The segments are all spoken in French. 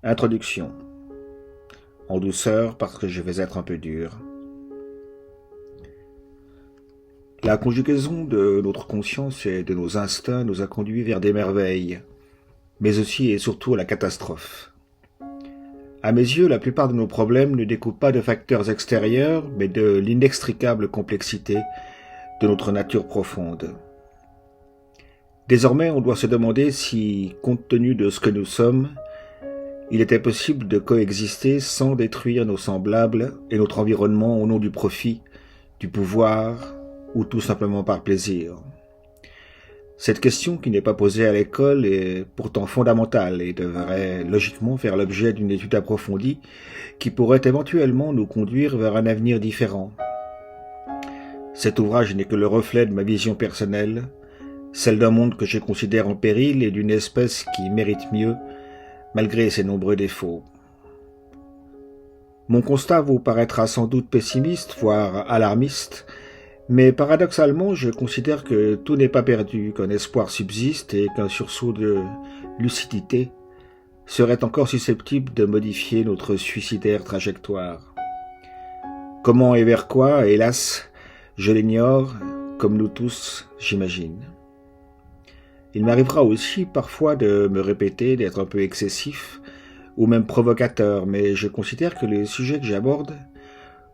Introduction. En douceur parce que je vais être un peu dur. La conjugaison de notre conscience et de nos instincts nous a conduits vers des merveilles, mais aussi et surtout à la catastrophe. À mes yeux, la plupart de nos problèmes ne découlent pas de facteurs extérieurs, mais de l'inextricable complexité de notre nature profonde. Désormais, on doit se demander si, compte tenu de ce que nous sommes, il était possible de coexister sans détruire nos semblables et notre environnement au nom du profit, du pouvoir ou tout simplement par plaisir. Cette question qui n'est pas posée à l'école est pourtant fondamentale et devrait logiquement faire l'objet d'une étude approfondie qui pourrait éventuellement nous conduire vers un avenir différent. Cet ouvrage n'est que le reflet de ma vision personnelle, celle d'un monde que je considère en péril et d'une espèce qui mérite mieux, malgré ses nombreux défauts. Mon constat vous paraîtra sans doute pessimiste, voire alarmiste, mais paradoxalement, je considère que tout n'est pas perdu, qu'un espoir subsiste et qu'un sursaut de lucidité serait encore susceptible de modifier notre suicidaire trajectoire. Comment et vers quoi, hélas, je l'ignore, comme nous tous, j'imagine. Il m'arrivera aussi parfois de me répéter, d'être un peu excessif, ou même provocateur, mais je considère que les sujets que j'aborde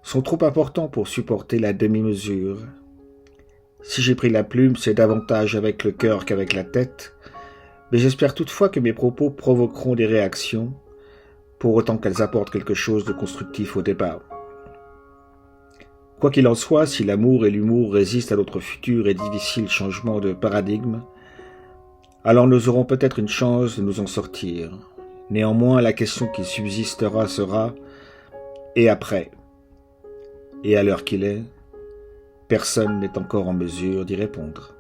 sont trop importants pour supporter la demi-mesure. Si j'ai pris la plume, c'est davantage avec le cœur qu'avec la tête, mais j'espère toutefois que mes propos provoqueront des réactions, pour autant qu'elles apportent quelque chose de constructif au départ. Quoi qu'il en soit, si l'amour et l'humour résistent à notre futur et difficile changement de paradigme, alors nous aurons peut-être une chance de nous en sortir. Néanmoins, la question qui subsistera sera « et après ?» Et à l'heure qu'il est, personne n'est encore en mesure d'y répondre.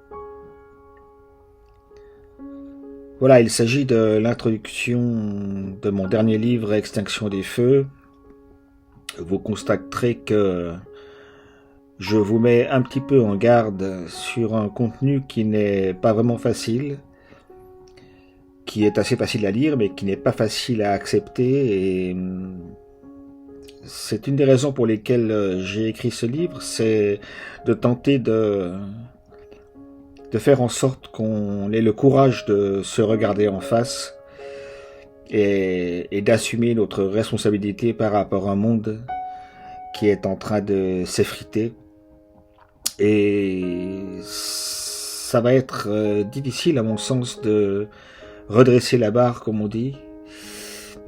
Voilà, il s'agit de l'introduction de mon dernier livre « Extinction des feux ». Vous constaterez que je vous mets un petit peu en garde sur un contenu qui n'est pas vraiment facile, qui est assez facile à lire, mais qui n'est pas facile à accepter. Et c'est une des raisons pour lesquelles j'ai écrit ce livre, c'est de tenter de faire en sorte qu'on ait le courage de se regarder en face et d'assumer notre responsabilité par rapport à un monde qui est en train de s'effriter. Et ça va être difficile, à mon sens, de redresser la barre, comme on dit,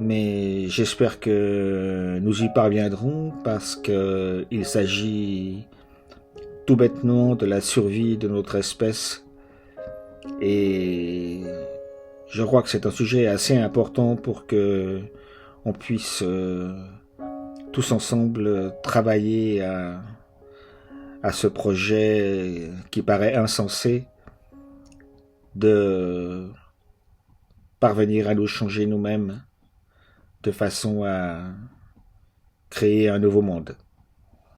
mais j'espère que nous y parviendrons parce que il s'agit tout bêtement de la survie de notre espèce et je crois que c'est un sujet assez important pour que on puisse tous ensemble travailler à ce projet qui paraît insensé de parvenir à nous changer nous-mêmes de façon à créer un nouveau monde.